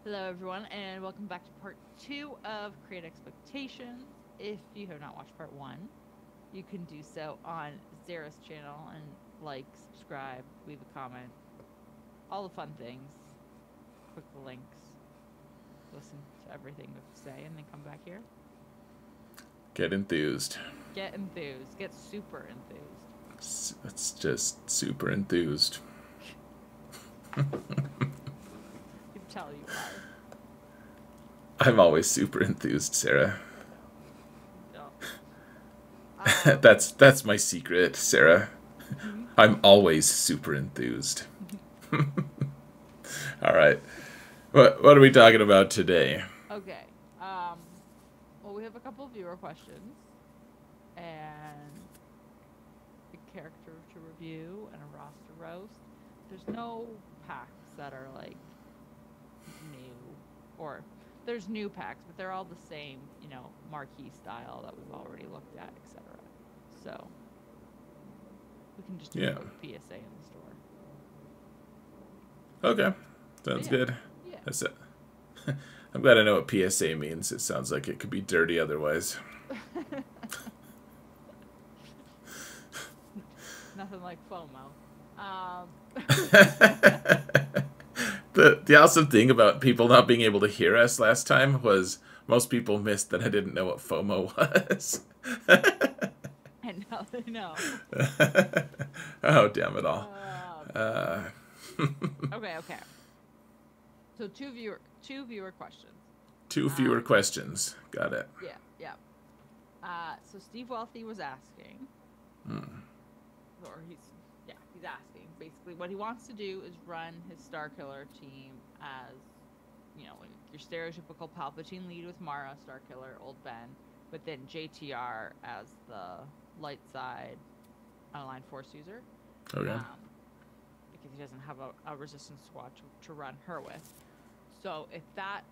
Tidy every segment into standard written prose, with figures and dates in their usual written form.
Hello, everyone, and welcome back to part 2 of Create Expectations. If you have not watched part 1, you can do so on Zara's channel and like, subscribe, leave a comment, all the fun things. Click the links, listen to everything we have to say, and then come back here. Get enthused. Get enthused. Get super enthused. It's just super enthused. You can tell you are. I'm always super enthused, Sarah. No. That's my secret, Sarah. I'm always super enthused. All right. What are we talking about today? Okay. Well, we have a couple of viewer questions and a character to review and a roster roast. There's no packs that are like new, or there's new packs, but they're all the same, marquee style that we've already looked at, etc. So we can just do a Yeah. quick PSA in the store. Okay. But Sounds yeah, good. yeah. That's it. I'm glad I know what PSA means. It sounds like it could be dirty otherwise. Nothing like FOMO. The awesome thing about people not being able to hear us last time was most people missed that I didn't know what FOMO was. And now they know. Oh, damn it all. Man. Okay. So two viewer questions. Two fewer questions. Got it. Yeah. So Steve Wealthy was asking, or he's asking basically what he wants to do is run his Star Killer team as, your stereotypical Palpatine lead with Mara, Star Killer, Old Ben, but then JTR as the light side unaligned Force user. Okay. Because he doesn't have a resistance squad to run her with. So if that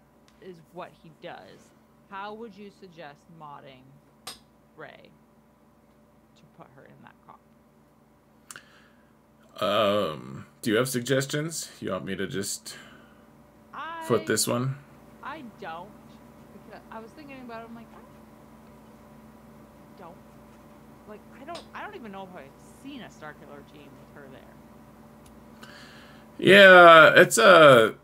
is what he does, how would you suggest modding Rey to put her in that comp? Do you have suggestions? You want me to just foot this one? I don't, because I was thinking about it. I'm like, I don't even know if I've seen a Star Killer team with her there. Yeah, it's the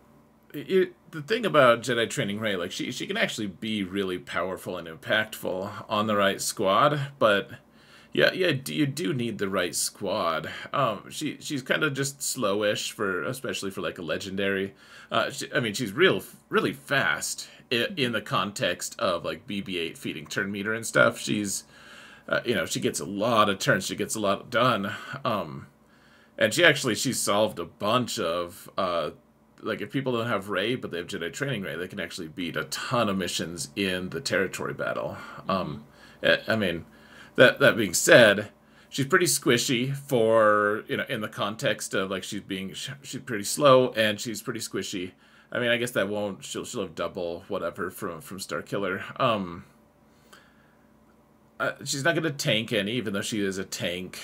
thing about Jedi training Rey, like she can actually be really powerful and impactful on the right squad, but yeah, you do need the right squad. She's kind of just slowish especially for like a legendary. She's really fast in the context of like BB-8 feeding turn meter and stuff. She gets a lot of turns. She gets a lot done. And she solved a bunch of like if people don't have Rey but they have Jedi training Rey, they can actually beat a ton of missions in the territory battle. That being said, she's pretty squishy for in the context of like she's pretty slow and she's pretty squishy. I guess that won't she'll have double whatever from Star Killer. She's not gonna tank any, even though she is a tank.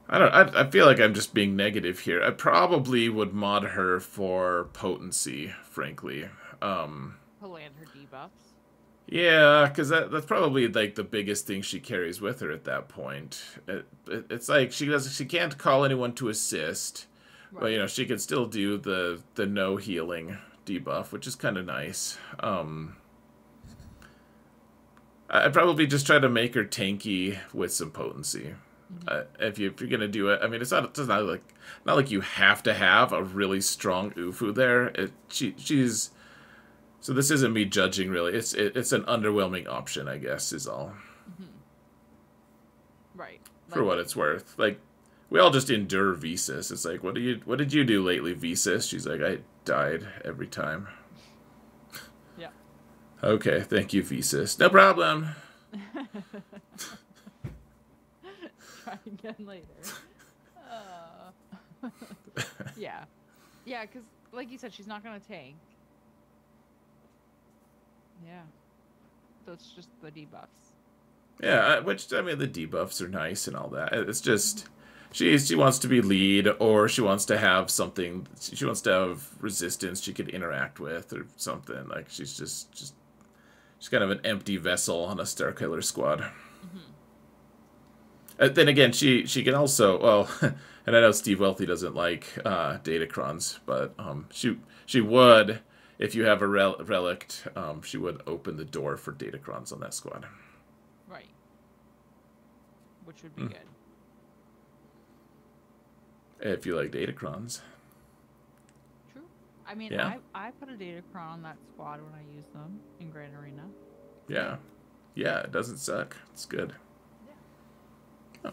I feel like I'm just being negative here. I probably would mod her for potency, frankly. To land her debuffs. Yeah, because that's probably like the biggest thing she carries with her at that point. It's like she can't call anyone to assist, Right. but she can still do the no healing debuff, which is kind of nice. I'd probably just try to make her tanky with some potency. If you're gonna do it, it's not like you have to have a really strong Ufu there. She's so this isn't me judging really. It's an underwhelming option, I guess, is all. Right. For what it's worth, like we all just endure Visas. It's like, what did you do lately, Visas? She's like, I died every time. Yeah. Okay, thank you, Visas. No problem. Try again later. Yeah. Yeah, because like you said, she's not going to tank. Yeah. So it's just the debuffs. Yeah, the debuffs are nice and all that. It's just she wants to be lead, or she wants to have something. She wants to have resistance she could interact with, or something. Like she's kind of an empty vessel on a Starkiller squad. Mm-hmm. Then again, she can also, well, and I know Steve Wealthy doesn't like Datacrons, but she would, if you have a relict, she would open the door for Datacrons on that squad. Right. Which would be good. If you like Datacrons. True. I mean, Yeah. I put a Datacron on that squad when I use them in Grand Arena. Yeah. Yeah, it doesn't suck. It's good. Yeah.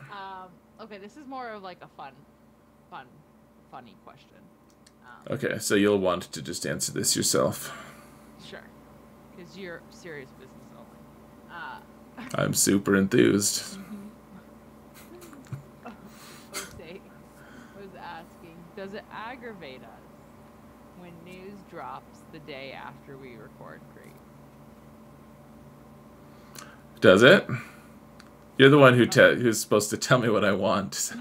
Okay, this is more of like a funny question. Okay, so you'll want to just answer this yourself. Sure. Because you're serious business only. I'm super enthused. Jose was asking, does it aggravate us when news drops the day after we record Creed? Does it? You're the one who's supposed to tell me what I want. So.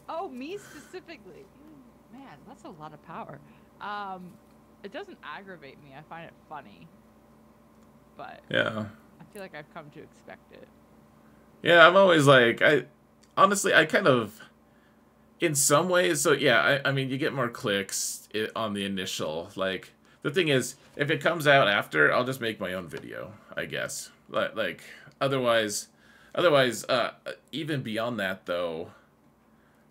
Oh, me specifically. Man, that's a lot of power. It doesn't aggravate me. I find it funny. But yeah. I feel like I've come to expect it. Yeah, I'm always like, honestly, I kind of, in some ways, so yeah, I mean, you get more clicks on the initial, like, the thing is, if it comes out after, I'll just make my own video, I guess. Like, otherwise, even beyond that, though,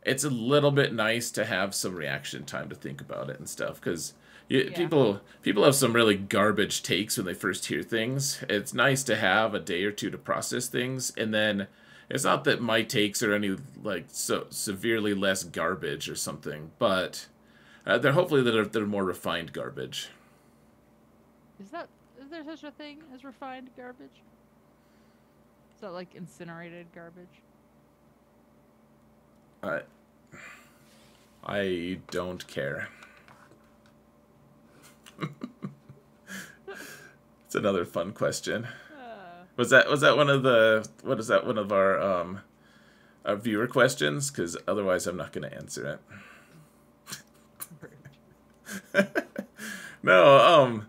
it's a little bit nice to have some reaction time to think about it and stuff, because people have some really garbage takes when they first hear things. It's nice to have a day or two to process things, and then it's not that my takes are any like so severely less garbage or something, but they're hopefully they're more refined garbage. Is there such a thing as refined garbage? Is that like incinerated garbage? I don't care. It's another fun question. Was that one of the one of our viewer questions? Because otherwise, I'm not going to answer it. No,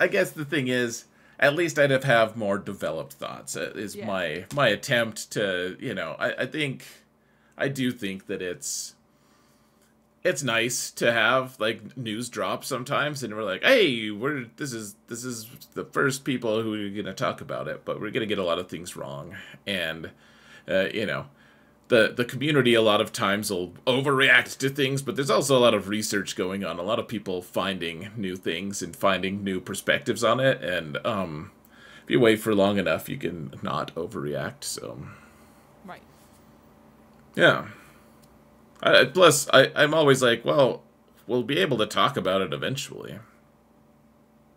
I guess the thing is, at least I'd have more developed thoughts. Is my attempt to, I do think that it's nice to have like news drop sometimes, and we're like, hey, this is the first people who are gonna talk about it, but we're gonna get a lot of things wrong, and the community a lot of times will overreact to things, but there's also a lot of research going on, a lot of people finding new things and finding new perspectives on it, and if you wait for long enough, you can not overreact. So, right. Yeah. Plus, I'm always like, well, we'll be able to talk about it eventually.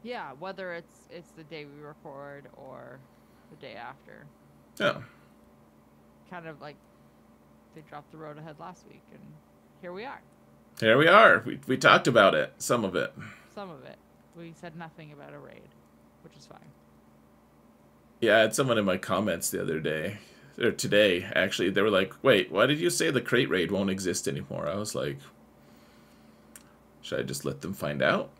Yeah, whether it's the day we record or the day after. Yeah. Kind of like they dropped the road ahead last week, and here we are. Here we are. We talked about it. Some of it. Some of it. We said nothing about a raid, which is fine. Yeah, I had someone in my comments the other day, or today, actually. They were like, wait, why did you say the crate raid won't exist anymore? I was like, should I just let them find out?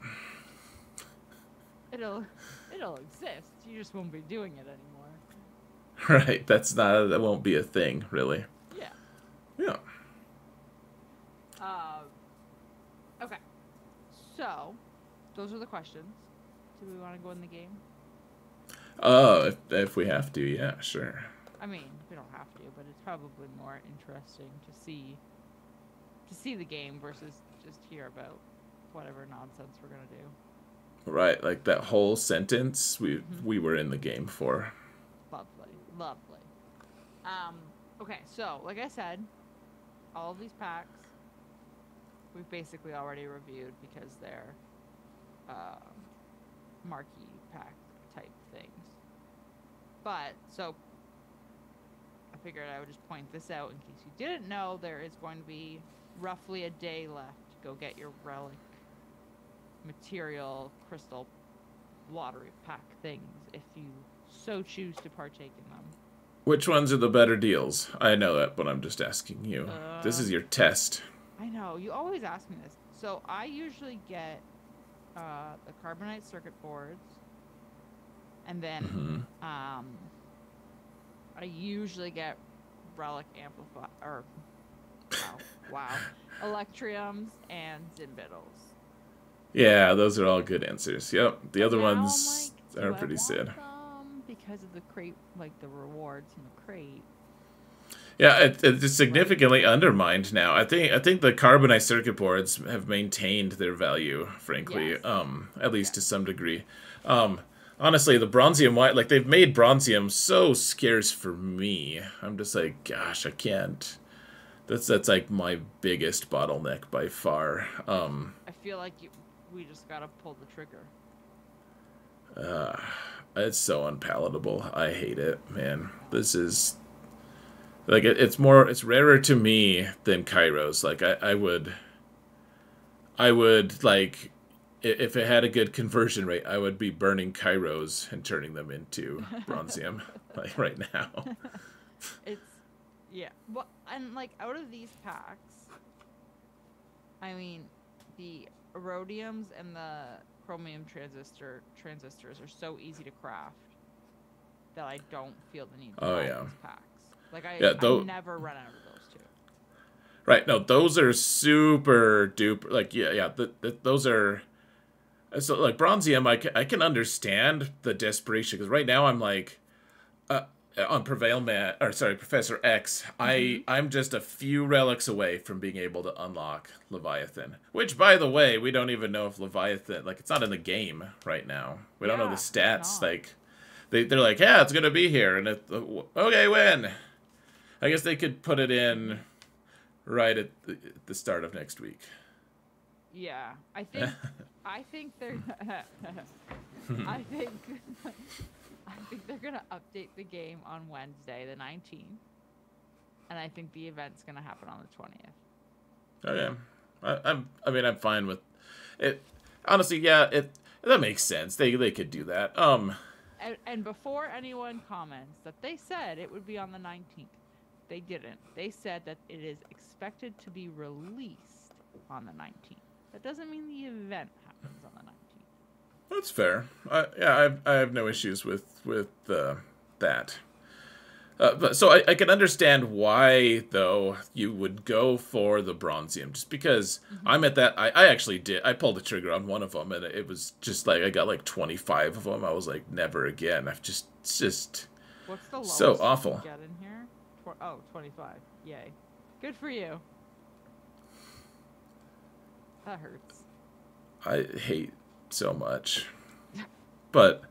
It'll exist. You just won't be doing it anymore. Right. That won't be a thing, really. Yeah. Yeah. Okay. So, those are the questions. Do we want to go in the game? Oh, if we have to, yeah, sure. I mean, we don't have to, but it's probably more interesting to see the game versus just hear about whatever nonsense we're gonna do. Right, like that whole sentence we were in the game for. Lovely. Okay, so like I said, all of these packs we've basically already reviewed because they're marquee pack type things. But so I figured I would just point this out in case you didn't know. There is going to be roughly a day left to go get your relic material crystal lottery pack things if you so choose to partake in them. Which ones are the better deals? I know that, but I'm just asking you. This is your test. I know. You always ask me this. So I usually get the carbonite circuit boards, and then I usually get relic amplify or wow, electriums and Zinbiddles. Yeah, those are all good answers. Yep, the other Now ones I'm like, are do I pretty want sad. them because of the crate, like the rewards in the crate? Yeah, it's significantly undermined now. I think the carbonite circuit boards have maintained their value, frankly, Yes. at least to some degree. Honestly, the bronzium white, like they've made bronzium so scarce for me. I'm just like, gosh, I can't. That's like my biggest bottleneck by far. I feel like we just gotta pull the trigger. It's so unpalatable. I hate it, man. This is like it's rarer to me than Kairos. Like I would like if it had a good conversion rate, I would be burning Kairos and turning them into bronzium like right now. It's yeah. Well, and like out of these packs, I mean, the erodiums and the chromium transistors are so easy to craft that I don't feel the need to buy those packs. Like I never run out of those two. Right, no, those are super duper. Like those are. So like bronzium, I can understand the desperation because right now I'm like, on Professor X, I'm just a few relics away from being able to unlock Leviathan. Which, by the way, we don't even know if Leviathan, like, it's not in the game right now. We don't know the stats. Like, they're like, yeah, it's gonna be here, and okay, when? I guess they could put it in right at the start of next week. Yeah, I think they're I think they're gonna update the game on Wednesday, the 19th, and I think the event's gonna happen on the 20th. Okay, I'm fine with it. Honestly, yeah, that makes sense. They could do that. And before anyone comments that they said it would be on the 19th, they didn't. They said that it is expected to be released on the 19th. That doesn't mean the event happens on the 19th. That's fair. I have no issues with that. But so I can understand why though you would go for the bronzium, just because I'm at that. I actually did. I pulled the trigger on one of them, and it was just like I got like 25 of them. I was like, never again. It's just what's the lowest so awful. you get in here? 25. Yay. Good for you. That hurts. I hate so much. But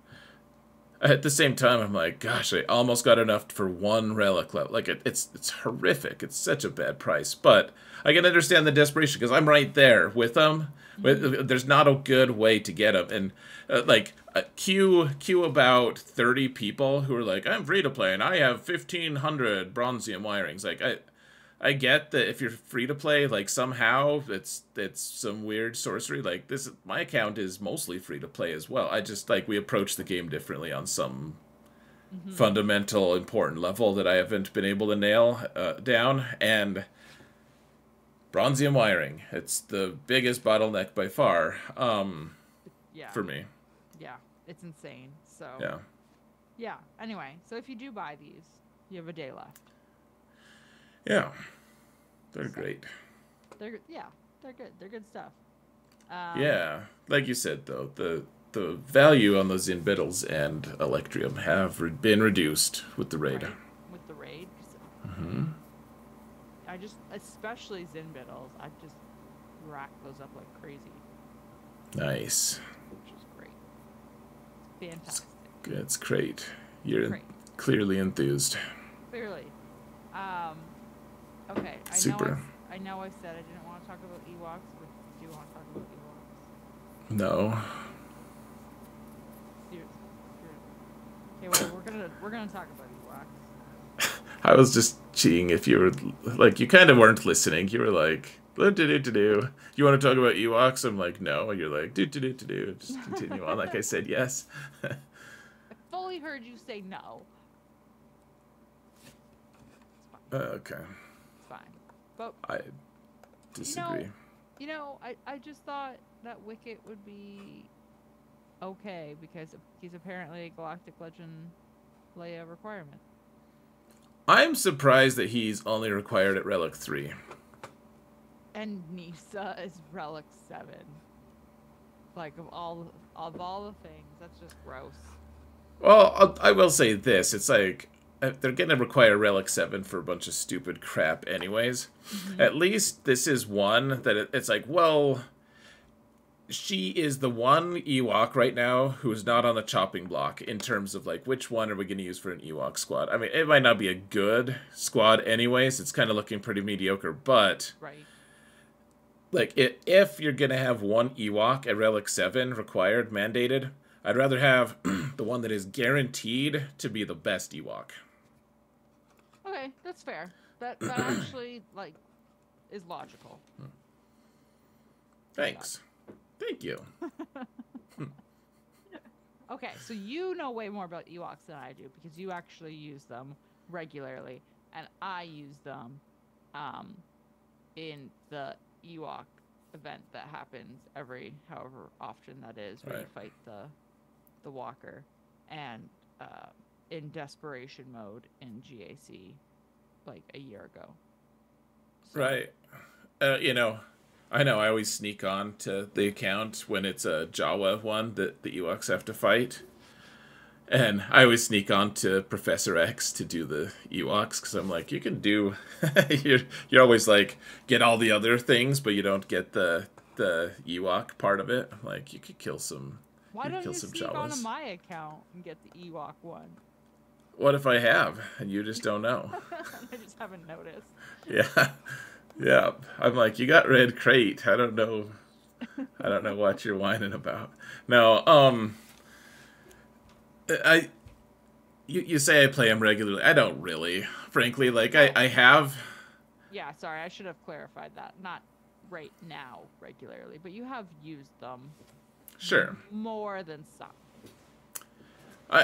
at the same time, I'm like, gosh, I almost got enough for one relic left. Like, it's horrific. It's such a bad price. But I can understand the desperation because I'm right there with them. There's not a good way to get them. And, queue about 30 people who are like, I'm free to play, and I have 1,500 bronzium wirings. Like, I get that if you're free to play, like somehow it's some weird sorcery. Like my account is mostly free to play as well. I just we approach the game differently on some fundamental important level that I haven't been able to nail down. And bronzium wiring, it's the biggest bottleneck by far. For me. Yeah, it's insane. So yeah. Anyway, so if you do buy these, you have a day left. Yeah, they're great. They're good. They're good stuff. Yeah, like you said though, the value on those Zinbiddles and Electrium have been reduced with the raid. Right. With the raid, I just, especially Zinbiddles, I just rack those up like crazy. Nice. Which is great. Fantastic. It's great. You're clearly enthused. Clearly. Okay, Super. I know I said I didn't want to talk about EWOKS, but do you want to talk about EWOKS? No. Seriously. Okay, well, we're gonna talk about EWOKS. I was just cheating if you were, like, you kind of weren't listening. You were like, do. You want to talk about EWOKS? I'm like, no. You're like, do. Just continue on. Like I said, yes. I fully heard you say no. Okay. It's fine. But I you know, disagree. I just thought that Wicket would be okay because he's apparently a Galactic Legend Leia requirement. I'm surprised that he's only required at Relic 3. And Nisa is Relic 7. Like of all the things, that's just gross. Well, I will say this. It's like they're going to require Relic 7 for a bunch of stupid crap anyways. Hmm. At least this is one that it's like, well, she is the one Ewok right now who is not on the chopping block in terms of like which one are we going to use for an Ewok squad. I mean, it might not be a good squad anyways. It's kind of looking pretty mediocre, but Right. like if you're going to have one Ewok at Relic 7 required, mandated, I'd rather have the one that is guaranteed to be the best Ewok. Okay, that's fair. That actually like is logical. Thanks. Thank you. Okay, so you know way more about Ewoks than I do because you actually use them regularly, and I use them um, in the Ewok event that happens every however often that is, where you Right. fight the Walker, and in desperation mode in GAC like a year ago. So Right. I know I always sneak on to the account when it's a Jawa one that the Ewoks have to fight. And I always sneak on to Professor X to do the Ewoks because I'm like, you can do. You're always like, get all the other things, but you don't get the Ewok part of it. I'm like, why you could don't kill you some sneak onto Jawas. my account and get the Ewok one? What if I have and you just don't know? I just haven't noticed. Yeah, yeah. I'm like, you got red crate. I don't know. I don't know what you're whining about. No, I you say I play him regularly. I don't really, frankly. Like Well, I have. yeah, sorry, I should have clarified that. Not right now regularly, but you have used them Sure. more than some.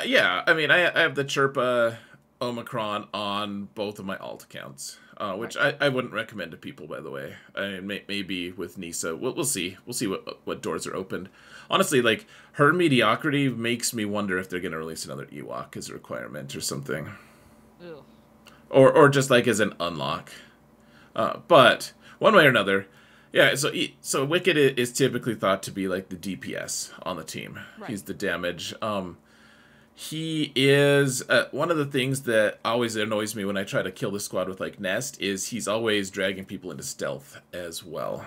Yeah, I mean, I have the Chirpa Omicron on both of my alt accounts, which Right. I wouldn't recommend to people, by the way. I mean, maybe with Nisa, we'll see. We'll see what doors are opened. Honestly, like, her mediocrity makes me wonder if they're going to release another Ewok as a requirement or something. Ugh. Or just, like, as an unlock. But, one way or another, yeah, so Wicked is typically thought to be, like, the DPS on the team. Right. He's the damage. He is one of the things that always annoys me when I try to kill the squad with like Nest is he's always dragging people into stealth as well.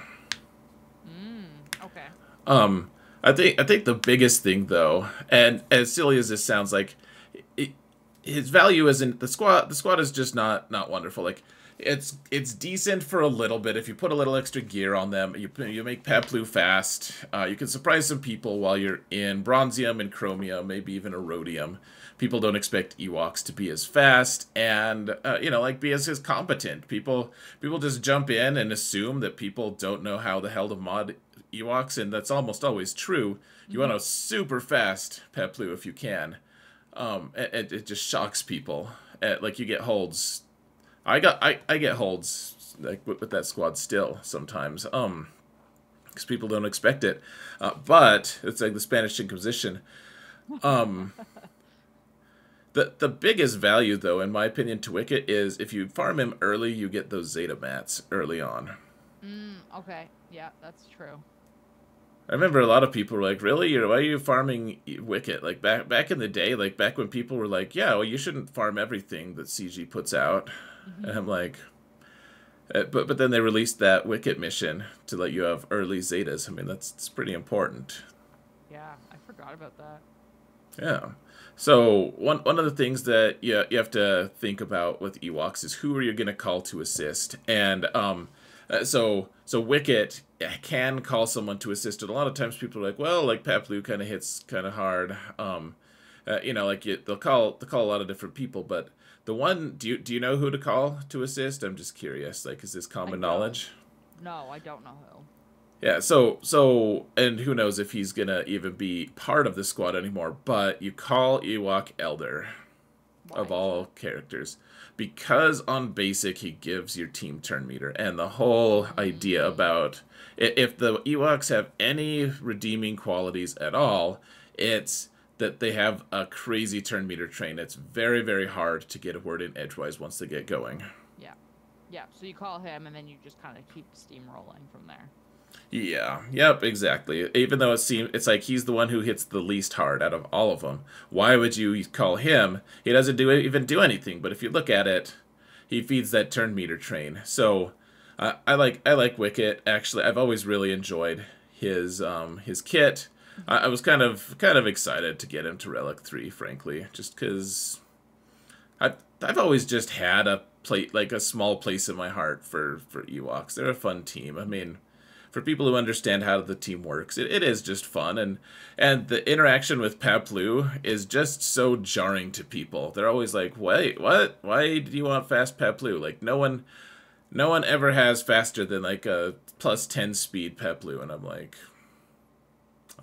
Okay. Um, I think the biggest thing though, and as silly as this sounds, like it, his value isn't the squad. The squad is just not wonderful. Like it's decent for a little bit if you put a little extra gear on them. You make Peplu fast. You can surprise some people while you're in Bronzium and Chromium, maybe even a Rhodium. People don't expect Ewoks to be as fast and like be as competent. People just jump in and assume that people don't know how the hell to mod Ewoks, and that's almost always true. You Mm-hmm. want a super fast Peplu if you can. It just shocks people. Like you get holds. I get holds like with that squad still sometimes. Because people don't expect it. But it's like the Spanish Inquisition. Um, the biggest value though, in my opinion, to Wicket is if you farm him early, you get those Zeta mats early on. Okay. Yeah, that's true. I remember a lot of people were like, "Really? Why are you farming Wicket?" Like back in the day, like back when people were like, "Yeah, well, you shouldn't farm everything that CG puts out," and Mm-hmm. I'm like, but then they released that Wicket mission to let you have early Zetas. I mean, that's pretty important. Yeah, I forgot about that. Yeah. So one of the things that you have to think about with Ewoks is who are you going to call to assist, and so Wicket can call someone to assist, and a lot of times people are like, well, like Paplu kind of hits kind of hard, they'll call a lot of different people, but the one do you know who to call to assist? I'm just curious, like is this I common don't. knowledge? No, I don't know who. Yeah, so and who knows if he's gonna even be part of the squad anymore, but you call Ewok Elder. Why of is all that? characters, because on basic he gives your team turn meter, and the whole idea about if the Ewoks have any redeeming qualities at all, it's that they have a crazy turn meter train. It's very, very hard to get a word in edgewise once they get going. Yeah. Yeah. So you call him, and then you just kind of keep steamrolling from there. Yeah, yep, exactly. Even though it's like he's the one who hits the least hard out of all of them. Why would you call him? He doesn't even do anything. But if you look at it, he feeds that turn meter train. So I like Wicket. Actually, I've always really enjoyed his kit. I was kind of excited to get him to Relic 3, frankly, just because I've always just had a small place in my heart for Ewoks. They're a fun team. I mean, for people who understand how the team works, it is just fun, and the interaction with Paplu is just so jarring to people. They're always like, "Wait, what? Why do you want fast Paplu?" Like no one ever has faster than like a +10 speed Paplu, and I'm like,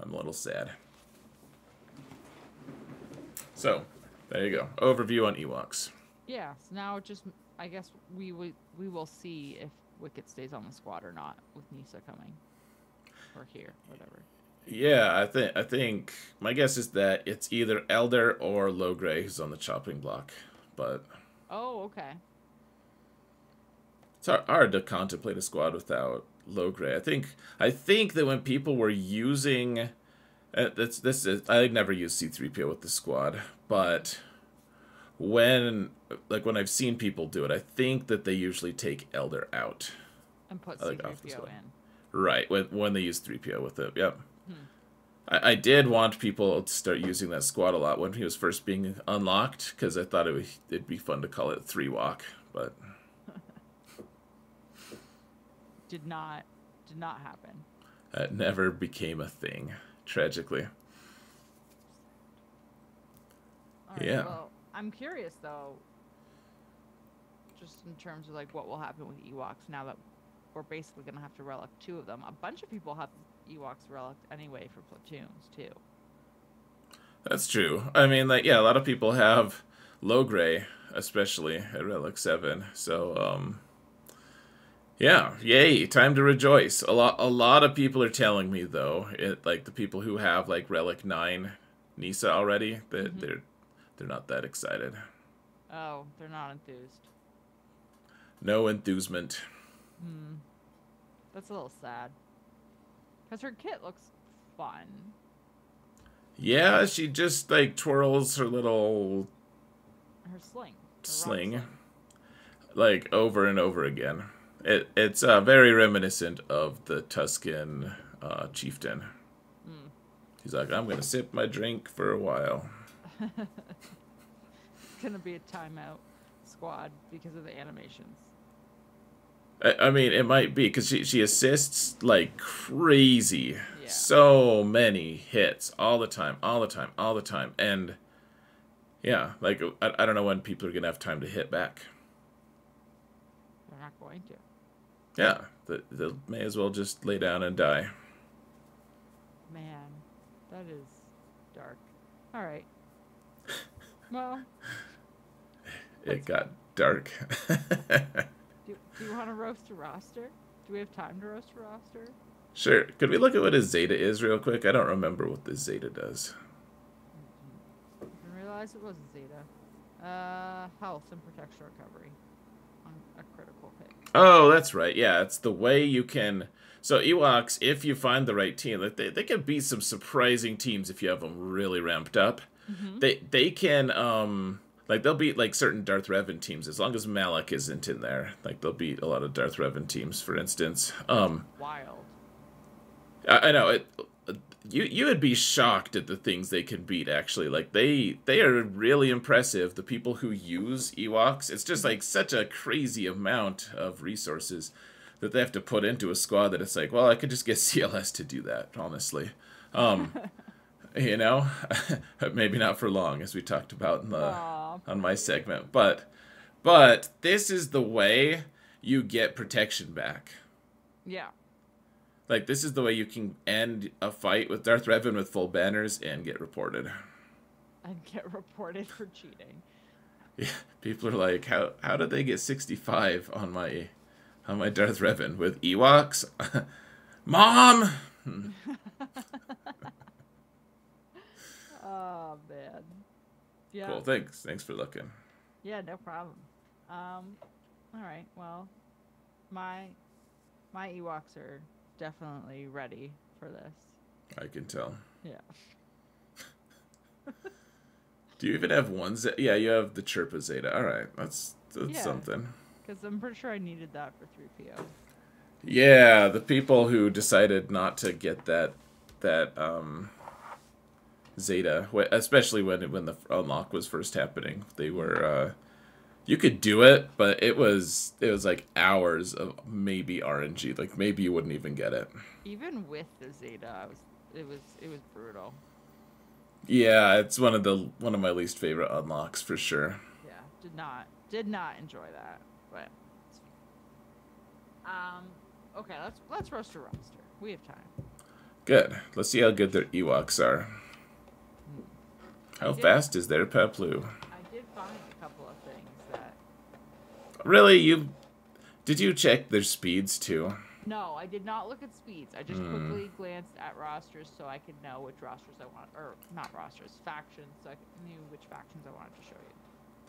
I'm a little sad. So, there you go. Overview on Ewoks. Yeah. So now it just, I guess we will see if Wicket stays on the squad or not with Nisa coming or here, whatever. Yeah, I think my guess is that it's either Elder or Logray who's on the chopping block, but Oh, okay. it's hard to contemplate a squad without Logray. I think that when people were using this is I never used C3PO with the squad, but when when I've seen people do it, I think that they usually take Elder out, And put like off the C3PO squad. in. Right, when they use 3PO with it. Yep. Hmm. I did want people to start using that squad a lot when he was first being unlocked, because I thought it'd be fun to call it 3 walk, but Did not happen. that never became a thing, tragically. All right. Yeah. Well, I'm curious though, just in terms of like what will happen with Ewoks now that we're basically gonna have to relic two of them. A bunch of people have Ewoks relic anyway for platoons too. That's true. I mean, like, yeah, a lot of people have Logray, especially at Relic 7, so, yeah, yay, time to rejoice. A lot of people are telling me though, like the people who have like Relic 9 Nisa already, that Mm-hmm. they're not that excited. Oh, they're not enthused. No enthusement. Hmm. That's a little sad. Because her kit looks fun. Yeah, she just like twirls her little Her sling. Her rock sling sling. like over and over again. It's very reminiscent of the Tuscan chieftain. Hmm. He's like, I'm gonna sip my drink for a while. It's gonna be a timeout squad because of the animations. I mean, it might be because she assists like crazy, Yeah. so many hits all the time, all the time, all the time, and yeah, like I don't know when people are gonna have time to hit back. They're not going to. Yeah, they may as well just lay down and die. Man, that is dark. All right. Well, It got dark. do you want to roast a roster? Do we have time to roast a roster? Sure. Could we look at what his Zeta is real quick? I don't remember what this Zeta does. I didn't realize it was a Zeta. Health and protection recovery on a critical hit. Oh, that's right. Yeah, it's the way you can. So Ewoks, if you find the right team, like they can beat some surprising teams if you have them really ramped up. Mm-hmm. They can like they'll beat like certain Darth Revan teams as long as Malak isn't in there. Like they'll beat a lot of Darth Revan teams, for instance. Wild. I know it. You would be shocked at the things they can beat. Actually, like they are really impressive. The people who use Ewoks, it's just like such a crazy amount of resources that they have to put into a squad that it's like, well, I could just get CLS to do that. Honestly, you know, maybe not for long, as we talked about in the Aw, on my segment, but this is the way you get protection back. yeah. Like, this is the way you can end a fight with Darth Revan with full banners and get reported. And get reported for cheating. Yeah, people are like, how did they get 65 on my Darth Revan with EWOKS? Mom. Oh man. Yeah. Cool. Thanks for looking. Yeah, no problem. All right. Well, my my Ewoks are definitely ready for this. I can tell. Yeah. Do you even have one Zeta? Yeah, you have the Chirpa Zeta. All right, that's Yeah. something. Because I'm pretty sure I needed that for 3PO. Yeah, the people who decided not to get that Zeta, especially when the unlock was first happening, they were you could do it, but it was like hours of maybe RNG. Like maybe you wouldn't even get it. Even with the Zeta, it was brutal. Yeah, it's one of my least favorite unlocks for sure. Yeah, did not enjoy that. But okay, let's roast a roster. We have time. Good. Let's see how good their Ewoks are. How fast is their Peplu? I did find a couple of things that. Really, did you check their speeds too? No, I did not look at speeds. I just quickly glanced at rosters so I could know which rosters I want, or not rosters, factions, so I knew which factions I wanted to show you.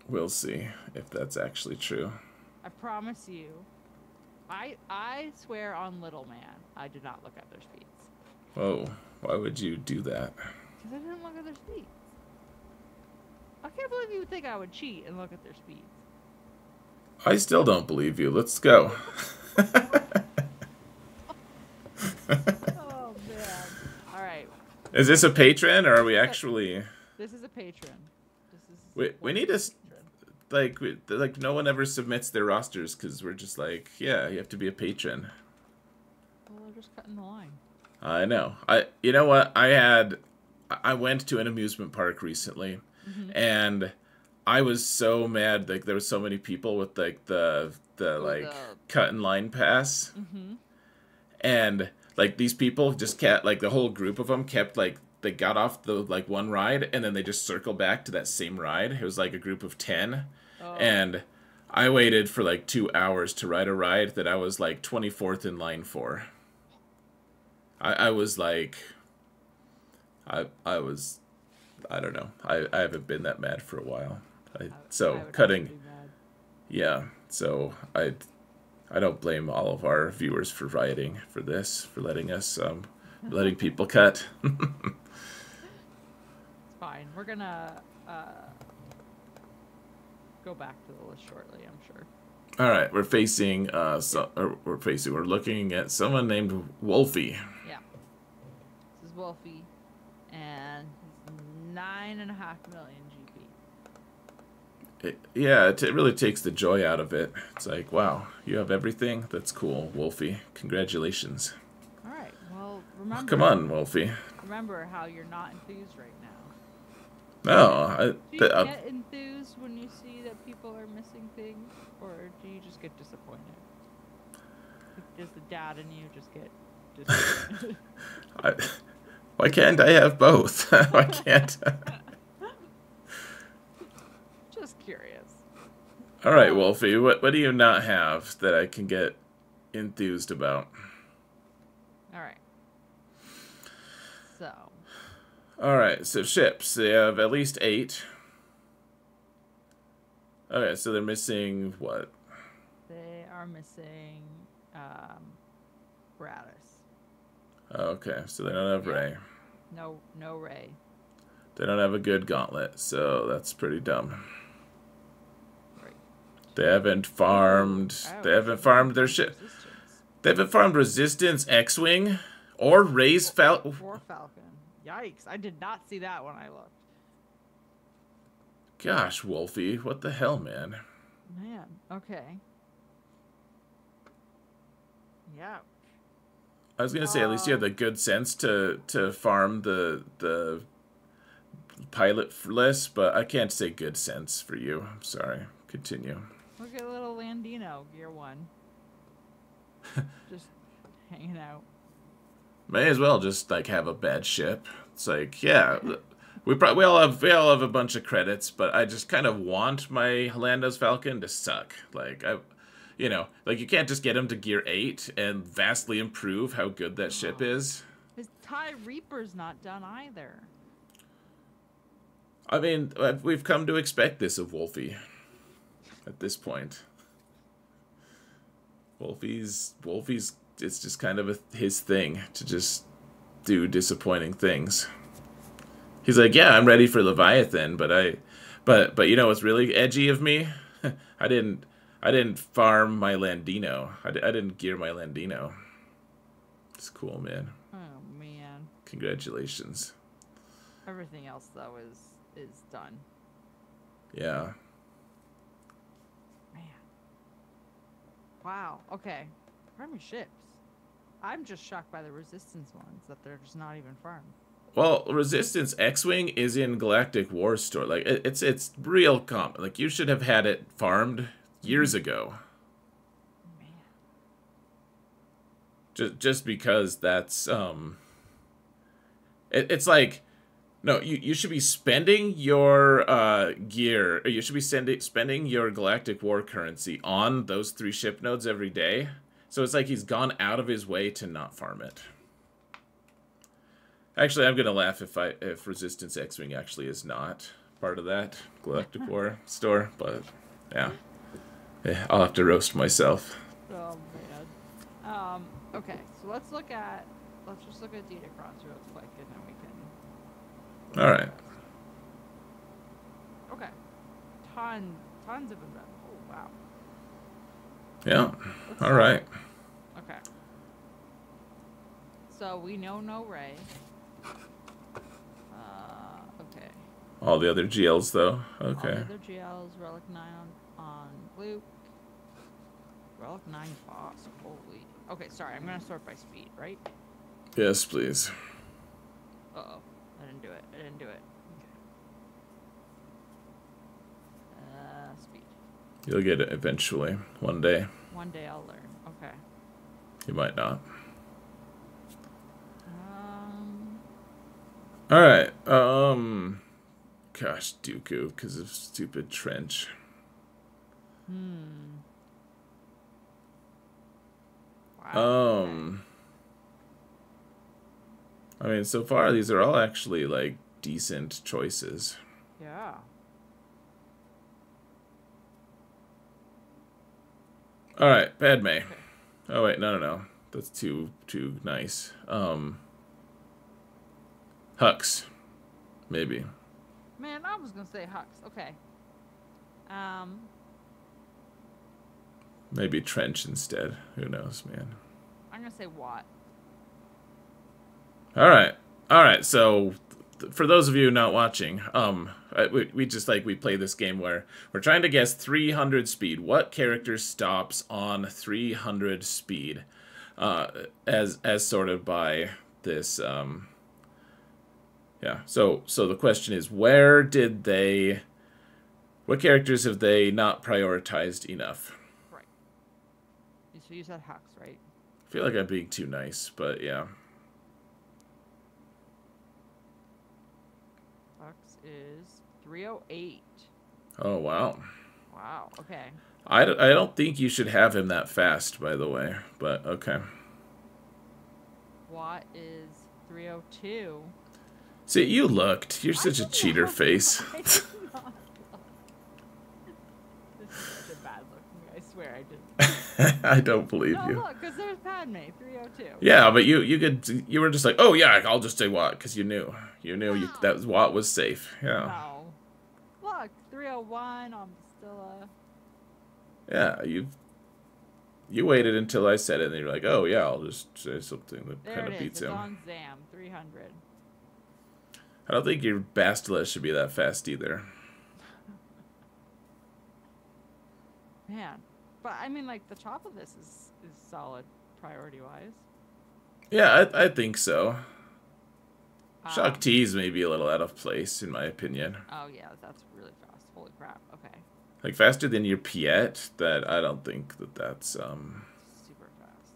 We'll see if that's actually true. I promise you, I swear on Little Man, I did not look at their speeds. Whoa, why would you do that? Because I didn't look at their speeds. I can't believe you would think I would cheat and look at their speeds. I still don't believe you. Let's go. Oh man! All right. Is this a patron or are we actually? This is a patron. This is. We need to like no one ever submits their rosters because we're just like, yeah, you have to be a patron. Well, they're just cutting the line. I know. You know what? I went to an amusement park recently, and I was so mad. Like there were so many people with like the cut in line pass, and like these people just kept like the whole group of them kept like they got off the like one ride and then they just circled back to that same ride. It was like a group of 10, and I waited for like 2 hours to ride a ride that I was like 24th in line for. I was like, I don't know. I haven't been that mad for a while. Cutting, yeah. So I don't blame all of our viewers for rioting for this, for letting us letting people cut. It's fine. We're gonna go back to the list shortly, I'm sure. All right, we're looking at someone named Wolfie. Yeah. This is Wolfie, and he's 9.5 million GP. It really takes the joy out of it. It's like, wow, you have everything? That's cool, Wolfie. Congratulations. All right. Well, remember. Come on, Wolfie. Remember how you're not enthused right now. No, do you get enthused when you see that people are missing things, or do you just get disappointed? Does the dad in you just get disappointed? Why can't I have both? Why can't? Just curious. All right, Wolfie. What do you not have that I can get enthused about? All right. So. All right. So ships. They have at least 8. Okay, so they're missing what? They are missing Bratis. Okay, so they don't have Ray. No Ray. They don't have a good gauntlet, so that's pretty dumb. Right. They haven't farmed. They haven't farmed their ship. They haven't farmed Resistance X-Wing or Ray's Falcon. Or Falcon. Yikes! I did not see that when I looked. Gosh, Wolfie, what the hell, man? Man, okay. Yeah. I was gonna say at least you have the good sense to farm the pilot list, but I can't say good sense for you. I'm sorry. Continue. Look at little Landino, Gear 1. Just hanging out. May as well just like have a bad ship. It's like, yeah, we all have a bunch of credits, but I just kind of want my Lando's Falcon to suck. Like like you can't just get him to gear 8 and vastly improve how good that ship is. His TIE Reaper's not done either. I mean, we've come to expect this of Wolfie at this point. Wolfie's it's just kind of his thing to just do disappointing things. He's like, yeah, I'm ready for Leviathan, but you know what's really edgy of me? I didn't farm my Landino. I didn't gear my Landino. It's cool, man. Oh man. Congratulations. Everything else though is done. Yeah. Man. Wow. Okay. Farming ships. I'm just shocked by the Resistance ones that they're just not even farmed. Well, Resistance X-Wing is in Galactic War Store. Like it's real common. Like you should have had it farmed years ago. Man. Just because that's it's like, no, you should be spending your gear, or you should be spending your Galactic War currency on those 3 ship nodes every day. So it's like he's gone out of his way to not farm it. Actually, I'm gonna laugh if Resistance X-Wing actually is not part of that Galactic War store, but yeah, I'll have to roast myself. Oh man. Okay, so let's just look at Data Cross real quick, and then we can. All right. Okay. Tons of them. Oh wow. Yeah. All right. Okay. So we know no Ray. Okay. All the other GLs though. Okay. All the other GLs, Relic 9 on Luke. Relic 9 Boss. Holy. Okay, sorry. I'm gonna sort by speed, right? Yes, please. Uh-oh. I didn't do it. Okay. Speed. You'll get it eventually, one day. One day I'll learn. Okay. You might not. All right. Gosh, Dooku, because of stupid trench. Wow. I mean, so far these are all actually like decent choices. Yeah. All right, Padme. Okay. Oh wait, no. That's too nice. Hux, maybe. Man, I was gonna say Hux. Okay. Maybe Trench instead. Who knows, man. I'm gonna say Watt. All right. So, for those of you not watching, we just we play this game where we're trying to guess 300 speed. What character stops on 300 speed? As sorted by this. Yeah. So the question is, what characters have they not prioritized enough? Right. So you said Hux, right? I feel like I'm being too nice, but yeah. Hux is 308. Oh, wow. Wow, okay. I don't think you should have him that fast, by the way, but okay. Watt is 302. See, you looked. You're such a cheater face. This is such a bad look for me. I swear I didn't. I don't believe you. No, look, because there's Padme, 302. Yeah, but you were just like, oh yeah, I'll just say Watt, because you knew No. that Watt was safe. Yeah. No. Look, 301. I'm still Yeah, you waited until I said it, and you're like, oh yeah, I'll just say something that there kind it of is. beats It's him. on Zam, 300. I don't think your Bastila should be that fast either. Man, but I mean, like the top of this is solid priority-wise. Yeah, I think so. Shock T's may be a little out of place, in my opinion. Oh, yeah, that's really fast. Holy crap. Okay. Like, faster than your Piet, that I don't think that's, Super fast.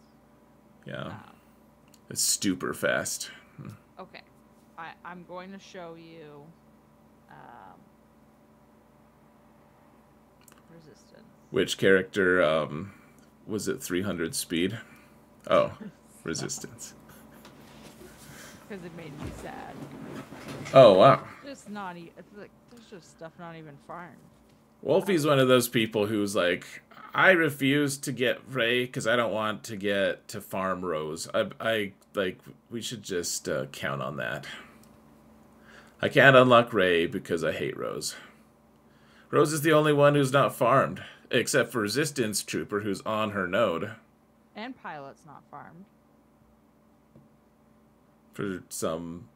yeah. It's super fast. Okay. I'm going to show you resistance. Which character was it 300 speed? Oh, resistance. Because it made me sad. Oh, wow. Just not even. It's like there's just stuff not even farmed. Wolfie's one of those people who's like, I refuse to get Ray because I don't want to get to farm Rose. I like, we should just count on that. I can't unlock Ray because I hate Rose. Rose is the only one who's not farmed, except for Resistance Trooper, who's on her node. And Pilot's not farmed. For some,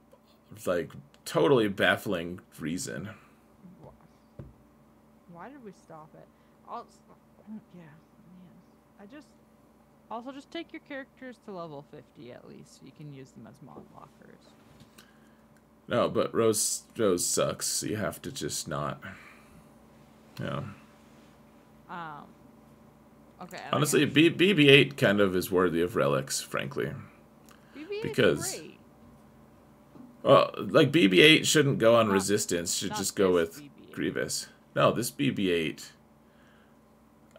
like, totally baffling reason. Why did we stop it? Yeah, man. Also just take your characters to level 50 at least, so you can use them as mod lockers. No, but Rose sucks. So you have to just not. Yeah. Okay. Honestly, BB-8 kind of is worthy of relics, frankly. BB-8's Because, great. well, like BB-8 shouldn't go on Not- resistance. Should not just go this with BB-8. Grievous. No, this BB-8.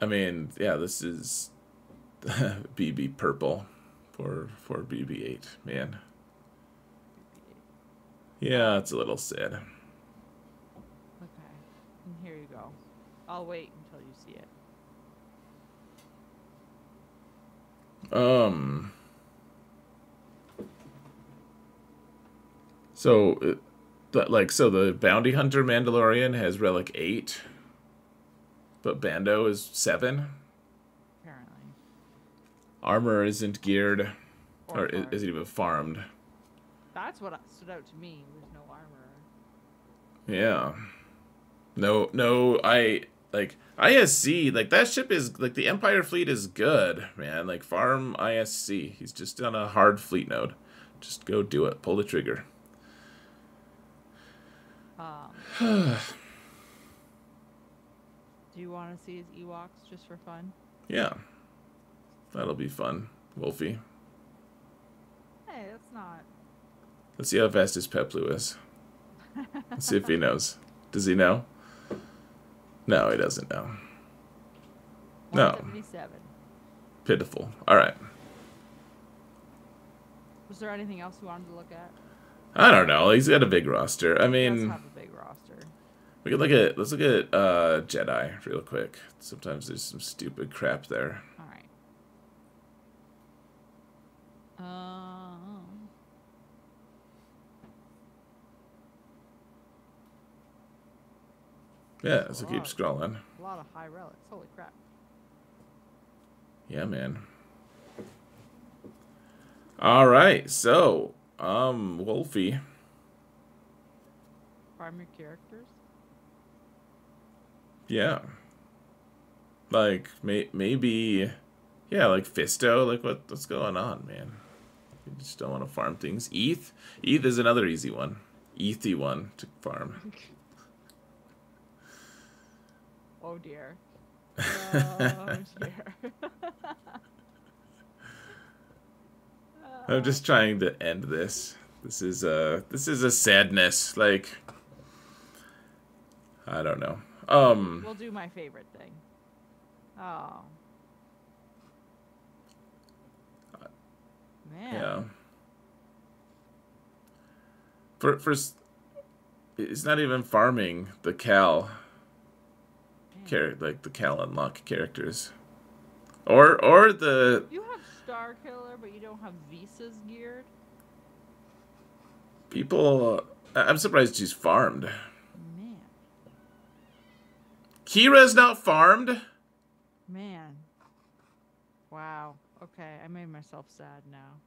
I mean, yeah, this is BB purple for BB-8, man. Yeah, it's a little sad. Okay. And here you go. I'll wait until you see it. So, so the Bounty Hunter Mandalorian has relic 8, but Bando is 7. Apparently. Armor isn't geared, or farmed. isn't even farmed. That's what stood out to me. There's no armor. Yeah. No, ISC, like, that ship is, like, the Empire fleet is good, man. Like, farm ISC. He's just on a hard fleet node. Just go do it. Pull the trigger. Do you want to see his EWOKS just for fun? Yeah. That'll be fun, Wolfie. Hey, that's not... Let's see how fast his Peplu is. Let's see if he knows. Does he know? No, he doesn't know. No. 177. Pitiful. Alright. Was there anything else you wanted to look at? I don't know. He's got a big roster. I He mean... does have a big roster. We could look at, let's look at Jedi real quick. Sometimes there's some stupid crap there. All right. Yeah, so keep scrolling. A lot of high relics. Holy crap. Yeah, man. All right, so, Wolfie. Farm your characters? Yeah. Like, maybe, yeah, like Fisto. Like, what's going on, man? You just don't want to farm things. ETH is another easy one. Ethy one to farm. Oh dear. Oh dear. I'm just trying to end this. This is a sadness. Like, I don't know. We'll do my favorite thing. Oh. Man. Yeah. For it's not even farming the Cal like the Cal unlock characters. Or the You have Star Killer, but you don't have Visas geared? people. I'm surprised she's farmed. Man. Kira's not farmed? Man. Wow. Okay, I made myself sad now.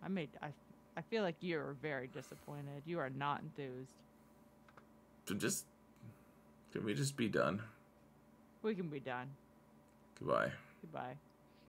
I feel like you're very disappointed. You are not enthused. Can we just be done? We can be done. Goodbye. Goodbye.